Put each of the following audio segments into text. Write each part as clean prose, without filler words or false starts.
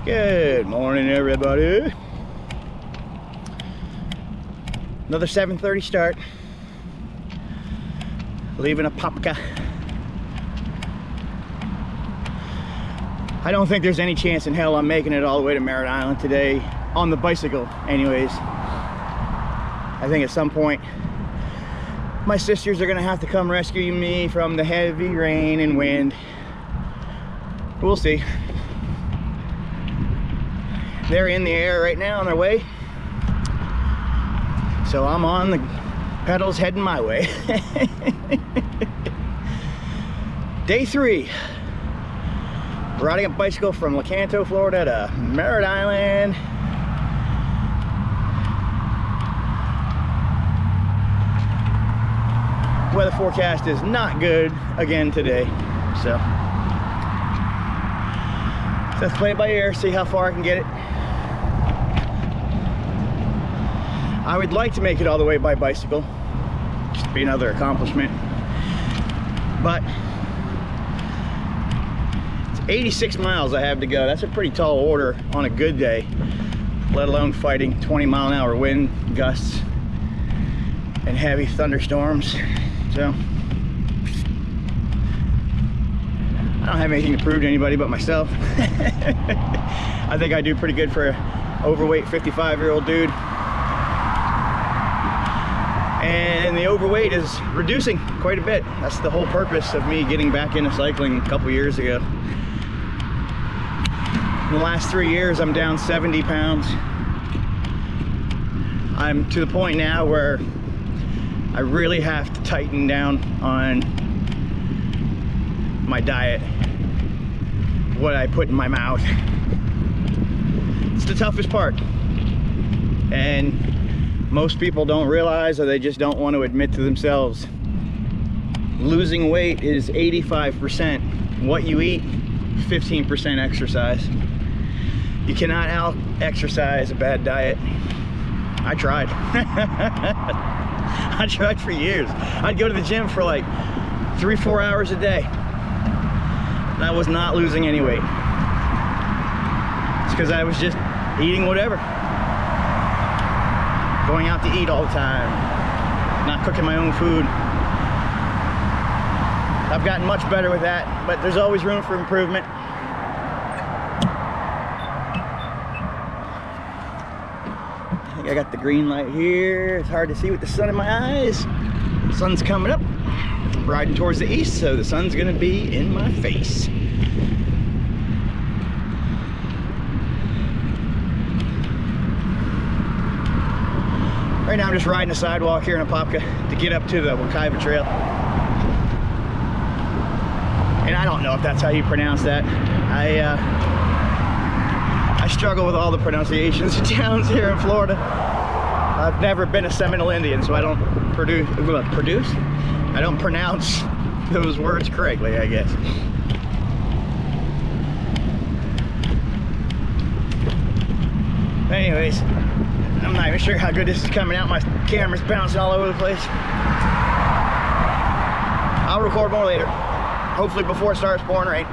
Good morning, everybody. Another 7:30 start. Leaving Apopka. I don't think there's any chance in hell I'm making it all the way to Merritt Island today on the bicycle anyways. I think at some point my sisters are gonna have to come rescue me from the heavy rain and wind. We'll see. They're in the air right now on their way, so I'm on the pedals heading my way. Day 3, riding a bicycle from Lecanto, Florida to Merritt Island. Weather forecast is not good again today, so let's play it by ear, see how far I can get it. I would like to make it all the way by bicycle, just to be another accomplishment, but it's 86 miles I have to go. That's a pretty tall order on a good day, let alone fighting 20-mile-an-hour wind gusts and heavy thunderstorms. So I don't have anything to prove to anybody but myself. I think I do pretty good for an overweight 55-year-old dude. And the overweight is reducing quite a bit. That's the whole purpose of me getting back into cycling a couple years ago. In the last 3 years, I'm down 70 pounds. I'm to the point now where I really have to tighten down on my diet, what I put in my mouth. It's the toughest part, and most people don't realize, or they just don't want to admit to themselves, losing weight is 85% what you eat, 15% exercise. You cannot out exercise a bad diet. I tried. I tried for years. I'd go to the gym for like 3-4 hours a day, and I was not losing any weight. It's because I was just eating whatever, going out to eat all the time, not cooking my own food. I've gotten much better with that, but there's always room for improvement. I think I got the green light here. It's hard to see with the sun in my eyes. The sun's coming up. I'm riding towards the east, so the sun's gonna be in my face. Right now I'm just riding a sidewalk here in Apopka to get up to the Wakaiva Trail. And I don't know if that's how you pronounce that. I struggle with all the pronunciations of towns here in Florida. I've never been a Seminole Indian, so I don't I don't pronounce those words correctly, I guess. Anyways, I'm not even sure how good this is coming out. My camera's bouncing all over the place. I'll record more later, hopefully before it starts pouring rain.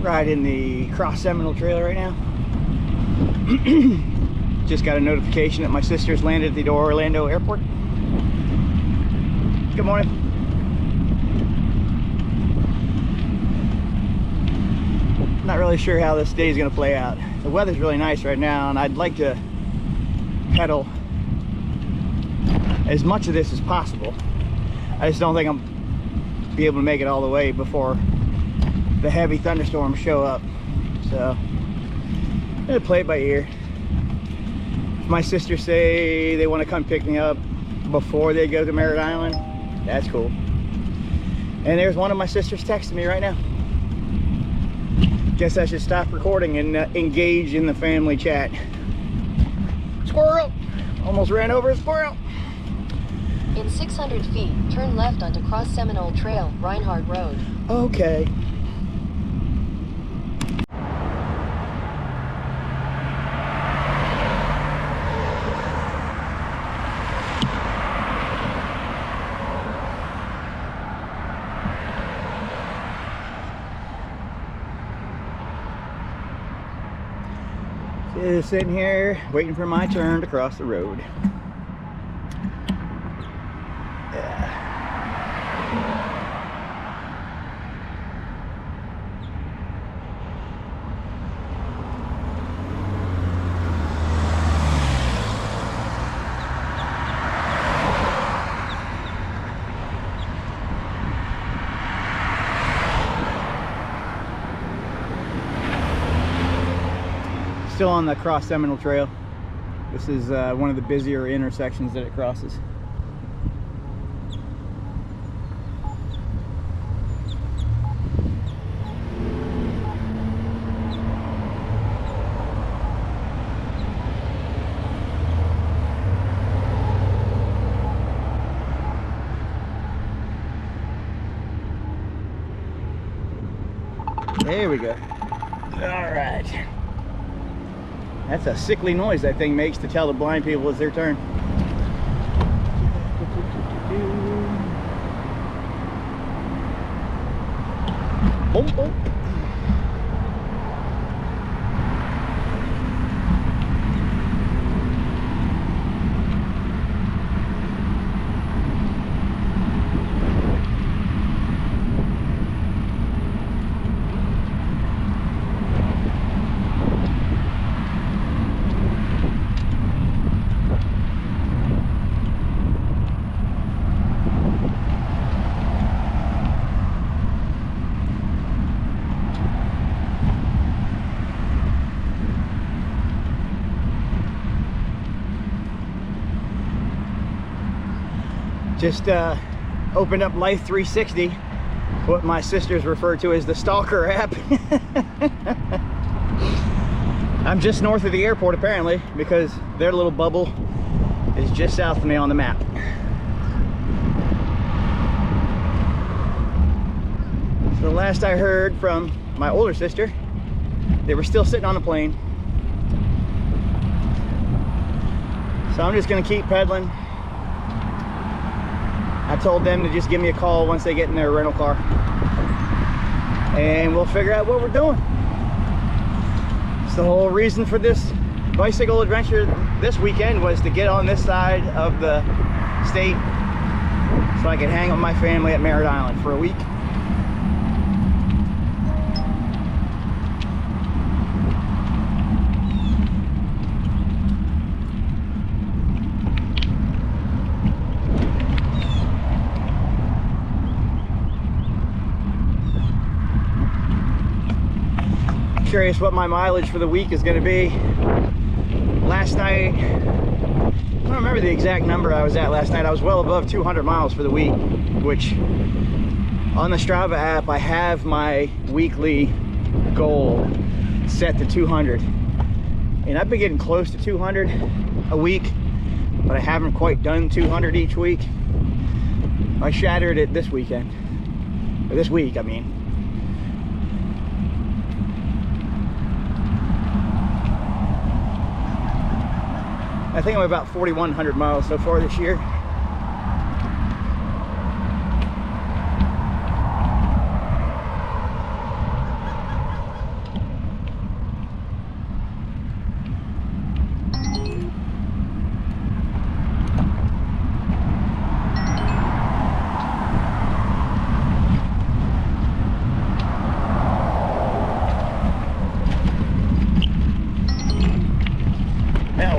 Riding the Cross Seminole Trail right now. Just got a notification that my sister's landed at the Orlando airport. Good morning. Not really sure how this day is going to play out. The weather's really nice right now, and I'd like to pedal as much of this as possible. I just don't think I'm be able to make it all the way before the heavy thunderstorms show up. So I'm gonna play it by ear. If my sisters say they want to come pick me up before they go to Merritt Island, that's cool. And there's one of my sisters texting me right now. Guess I should stop recording and engage in the family chat. Squirrel! Almost ran over a squirrel. In 600 feet, turn left onto Cross Seminole Trail, Reinhardt Road. Okay. Just sitting here waiting for my turn to cross the road. Still on the Cross Seminole Trail. This is one of the busier intersections that it crosses. There we go. All right. That's a sickly noise that thing makes to tell the blind people it's their turn. Boom, boom. Just opened up Life 360, what my sisters refer to as the Stalker app. I'm just north of the airport apparently, because their little bubble is just south of me on the map. So the last I heard from my older sister, they were still sitting on the plane. So I'm just gonna keep pedaling. I told them to just give me a call once they get in their rental car, and we'll figure out what we're doing. It's the whole reason for this bicycle adventure this weekend, was to get on this side of the state so I could hang with my family at Merritt Island for a week. Curious what my mileage for the week is going to be. Last night, I don't remember the exact number I was at last night. I was well above 200 miles for the week, which on the Strava app I have my weekly goal set to 200, and I've been getting close to 200 a week, but I haven't quite done 200 each week. I shattered it this weekend, or this week I mean. I think I'm about 4,100 miles so far this year.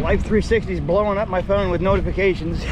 Life 360 is blowing up my phone with notifications.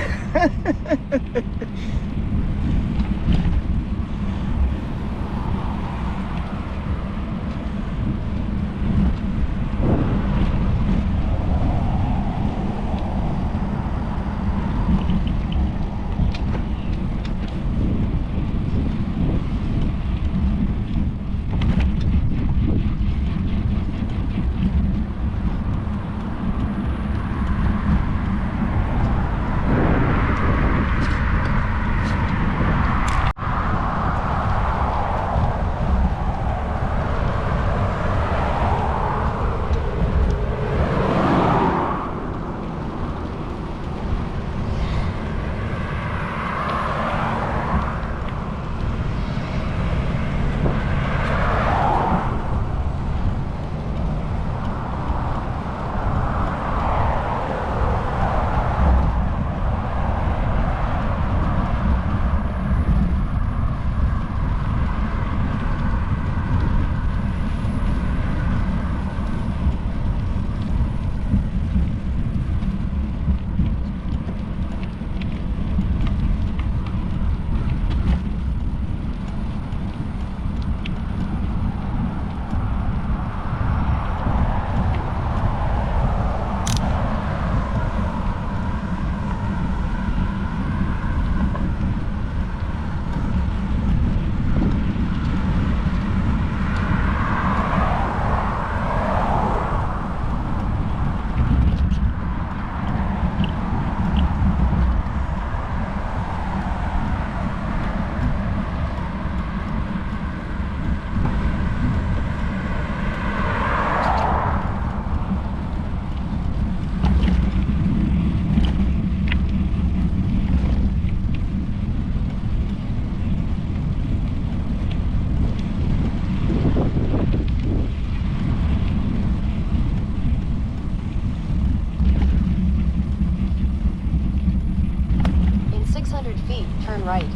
Turn right. At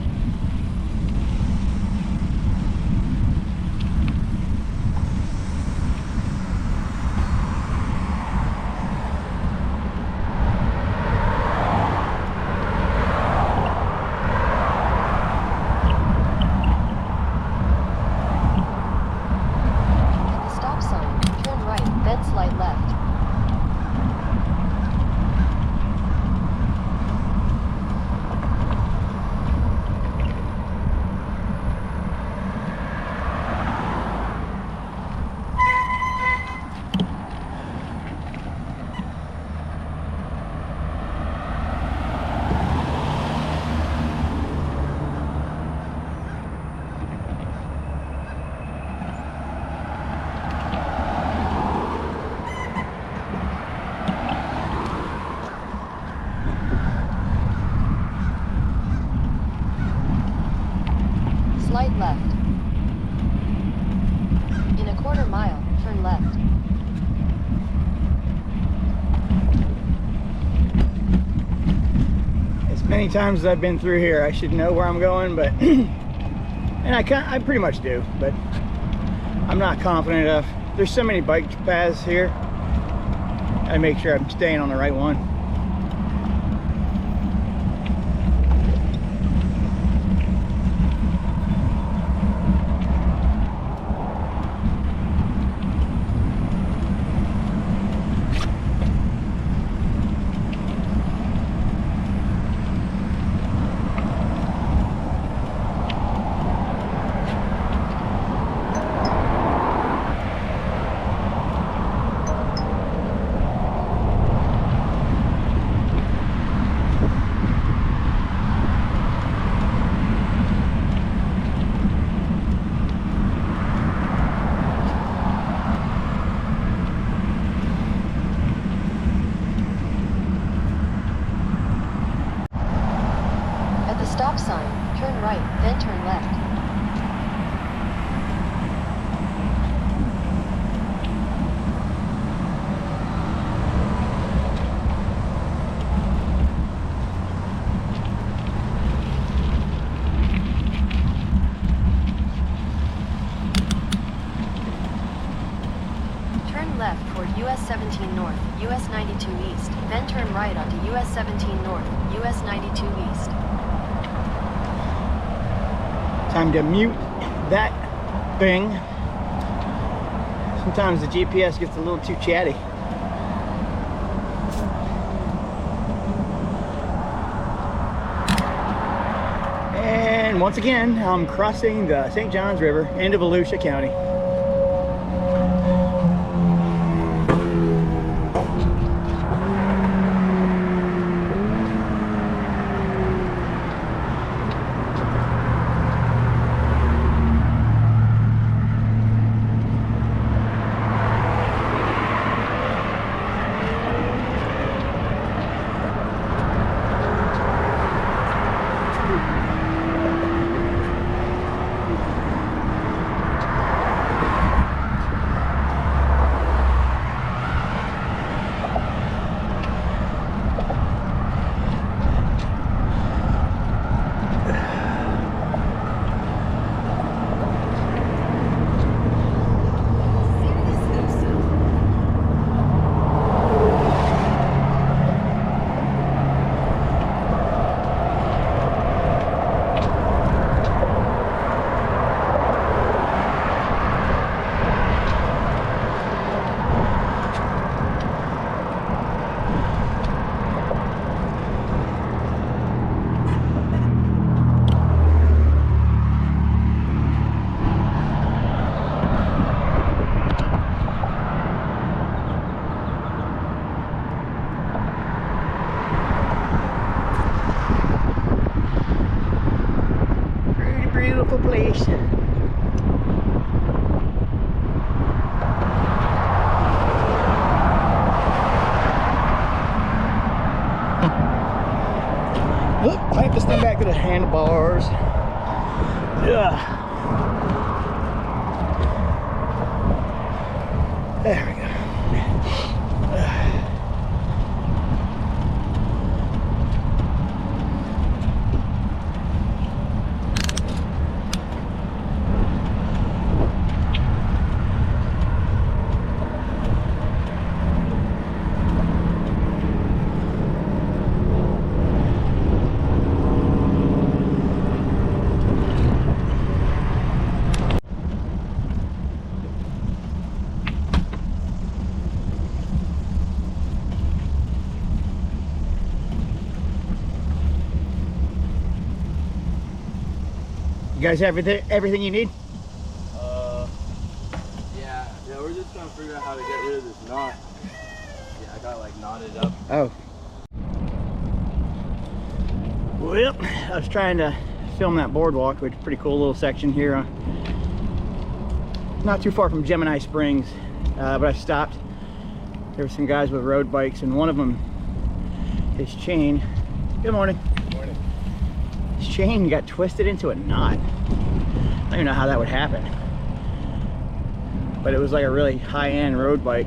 the stop sign, turn right, then slide left. Slide left. In a quarter mile, turn left. As many times as I've been through here, I should know where I'm going, but and I pretty much do, but I'm not confident enough. There's so many bike paths here. I make sure I'm staying on the right one. Turn left toward US 17 North, US 92 East, then turn right onto US 17 North, US 92 East. Time to mute that thing. Sometimes the GPS gets a little too chatty. And once again, I'm crossing the St. Johns River into Volusia County. Beautiful place. Look, clamp this thing back to the handlebars. Yeah. There we go. You guys have everything you need? Yeah, we're just trying to figure out how to get rid of this knot. Yeah, I got like knotted up. Oh. Well, I was trying to film that boardwalk, which is a pretty cool little section here. Not too far from Gemini Springs, but I stopped. There were some guys with road bikes, and one of them, his chain, good morning. Good morning. His chain got twisted into a knot. I don't even know how that would happen. But it was like a really high-end road bike.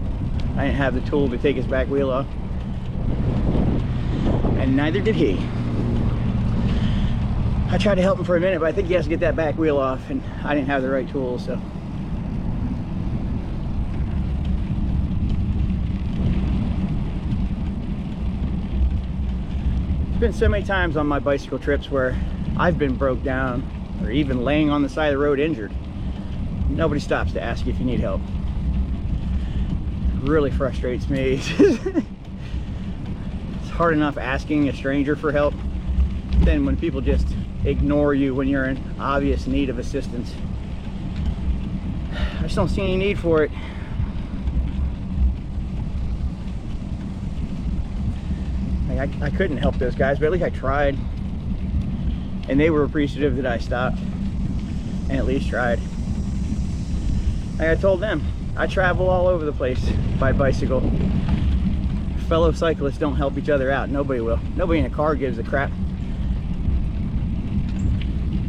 I didn't have the tool to take his back wheel off. And neither did he. I tried to help him for a minute, but I think he has to get that back wheel off, and I didn't have the right tools, so. There's been so many times on my bicycle trips where I've been broke down or even laying on the side of the road injured. Nobody stops to ask you if you need help. It really frustrates me. It's hard enough asking a stranger for help than when people just ignore you when you're in obvious need of assistance. I just don't see any need for it. Like, I couldn't help those guys, but at least I tried. And they were appreciative that I stopped and at least tried. Like I told them, I travel all over the place by bicycle. Fellow cyclists don't help each other out. Nobody will. Nobody in a car gives a crap.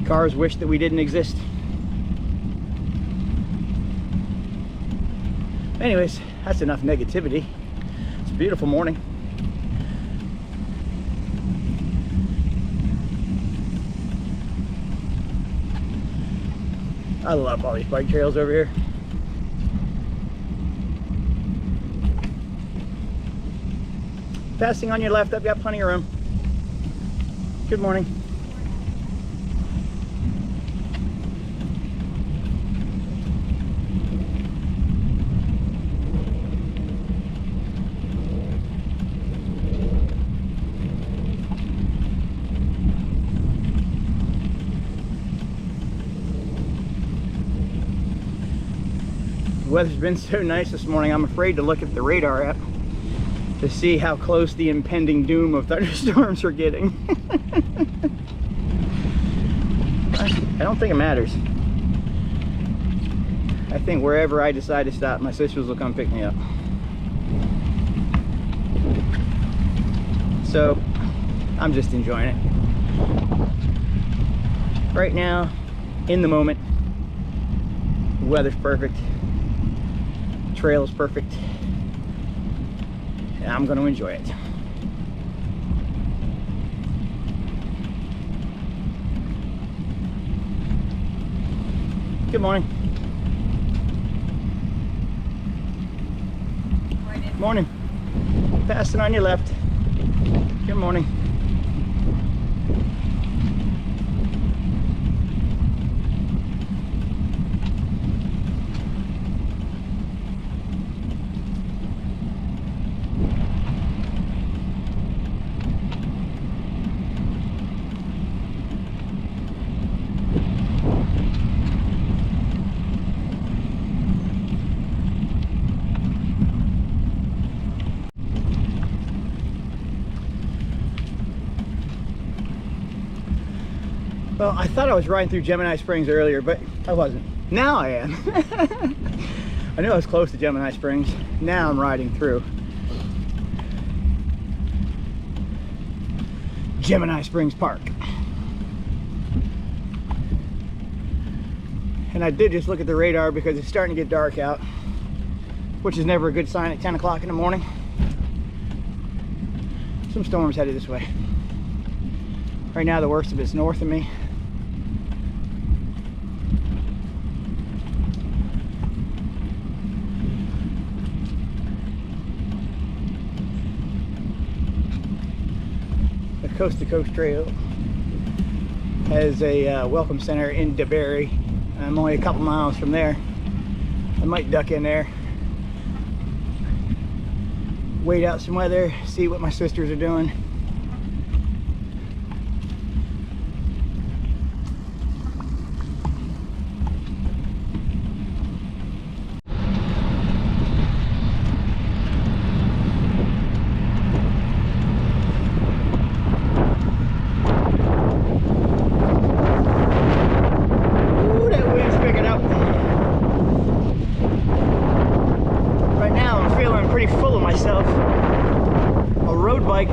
Cars wish that we didn't exist. Anyways, that's enough negativity. It's a beautiful morning. I love all these bike trails over here. Passing on your left, I've got plenty of room. Good morning. The weather's been so nice this morning, I'm afraid to look at the radar app to see how close the impending doom of thunderstorms are getting. I don't think it matters. I think wherever I decide to stop, my sisters will come pick me up. So I'm just enjoying it. Right now, in the moment, the weather's perfect. Trail is perfect, and I'm going to enjoy it. Good morning. Morning. Morning. Passing on your left. Good morning. Well, I thought I was riding through Gemini Springs earlier, but I wasn't. Now I am. I knew I was close to Gemini Springs. Now I'm riding through Gemini Springs Park. And I did just look at the radar because it's starting to get dark out, which is never a good sign at 10 o'clock in the morning. Some storms headed this way. Right now the worst of it's north of me. The Coast to Coast Trail has a welcome center in DeBerry. I'm only a couple miles from there. I might duck in there, wait out some weather, see what my sisters are doing.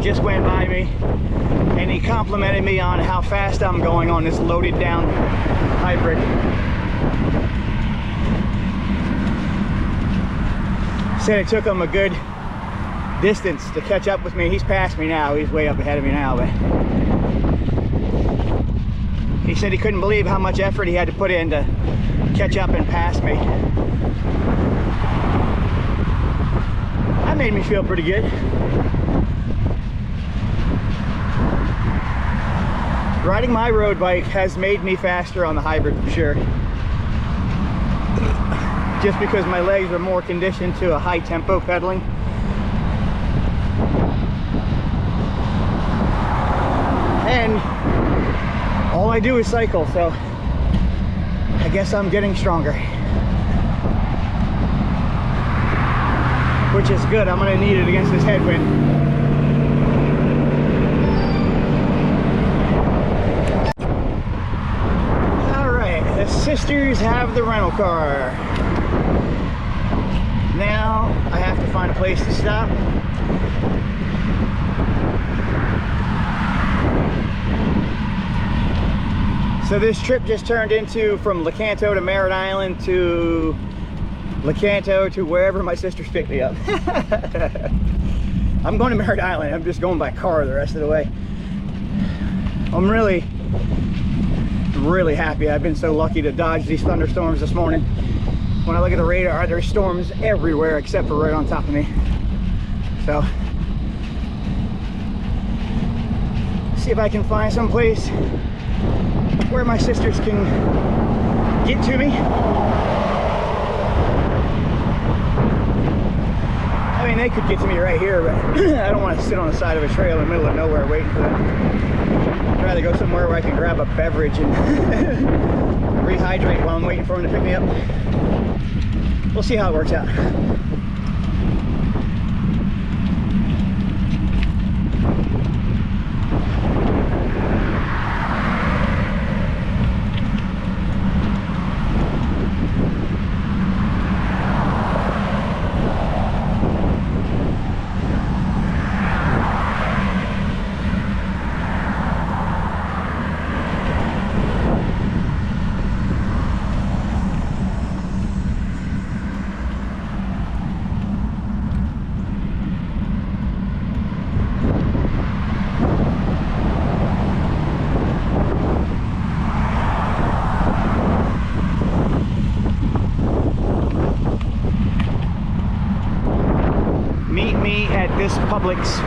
Just went by me and he complimented me on how fast I'm going on this loaded down hybrid. Said it took him a good distance to catch up with me. He's past me now. He's way up ahead of me now, but he said he couldn't believe how much effort he had to put in to catch up and pass me. That made me feel pretty good. Riding my road bike has made me faster on the hybrid for sure. Just because my legs are more conditioned to a high tempo pedaling. And all I do is cycle, so I guess I'm getting stronger. Which is good, I'm gonna need it against this headwind. Sisters have the rental car. Now I have to find a place to stop. So this trip just turned into from Lecanto to Merritt Island to Lecanto to wherever my sisters pick me up. I'm going to Merritt Island. I'm just going by car the rest of the way. I'm really happy. I've been so lucky to dodge these thunderstorms this morning. When I look at the radar, there's storms everywhere except for right on top of me. So See if I can find some place where my sisters can get to me. I mean, they could get to me right here, but I don't want to sit on the side of a trail in the middle of nowhere waiting for them. I'd rather go somewhere where I can grab a beverage and rehydrate while I'm waiting for them to pick me up. We'll see how it works out. Meet me at this Publix.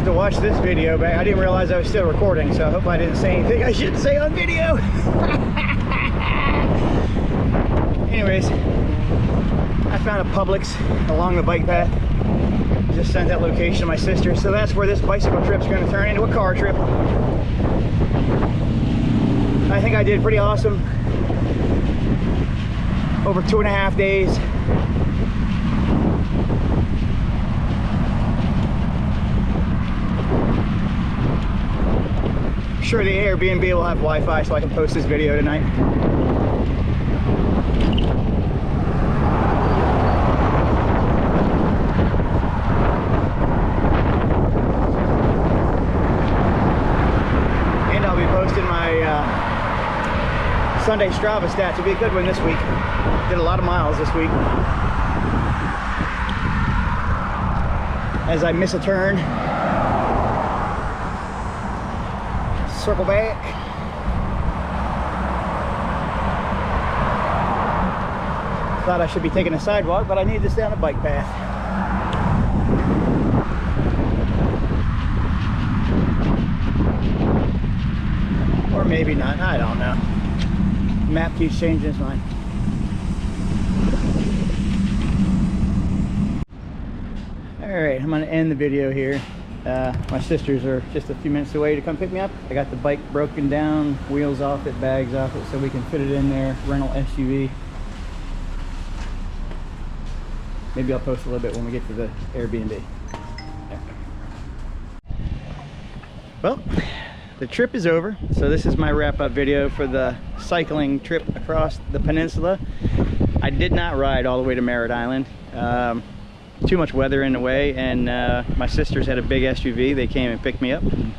To watch this video back. I didn't realize I was still recording, so I hope I didn't say anything I shouldn't say on video. Anyways, I found a Publix along the bike path. Just sent that location to my sister, so that's where this bicycle trip's going to turn into a car trip. I think I did pretty awesome. Over 2.5 days. Sure, the Airbnb will have Wi-Fi so I can post this video tonight. And I'll be posting my Sunday Strava stats. It'll be a good one this week. Did a lot of miles this week. As I miss a turn. Circle back. Thought I should be taking a sidewalk, but I need to stay on a bike path. Or maybe not, I don't know. The map keeps changing its mind. Alright, I'm going to end the video here. My sisters are just a few minutes away to come pick me up. I got the bike broken down, wheels off it, bags off it, so we can fit it in their rental SUV. Maybe I'll post a little bit when we get to the Airbnb. Yeah. Well, the trip is over, so this is my wrap-up video for the cycling trip across the peninsula. I did not ride all the way to Merritt Island. Too much weather in the way, and my sisters had a big SUV. They came and picked me up and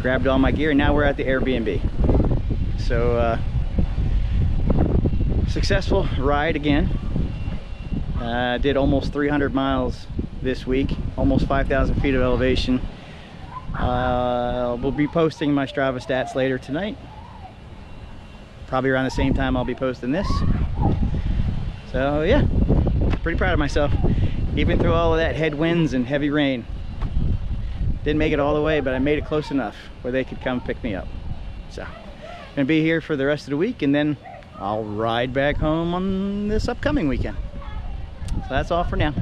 grabbed all my gear, and now we're at the Airbnb. So successful ride again. Did almost 300 miles this week, almost 5,000 feet of elevation. We'll be posting my Strava stats later tonight, probably around the same time I'll be posting this. So yeah, pretty proud of myself. Even through all of that headwinds and heavy rain. Didn't make it all the way, but I made it close enough where they could come pick me up. So, gonna be here for the rest of the week, and then I'll ride back home on this upcoming weekend. So that's all for now.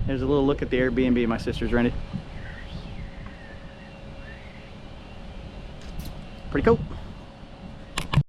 Here's a little look at the Airbnb my sister's rented. Pretty cool.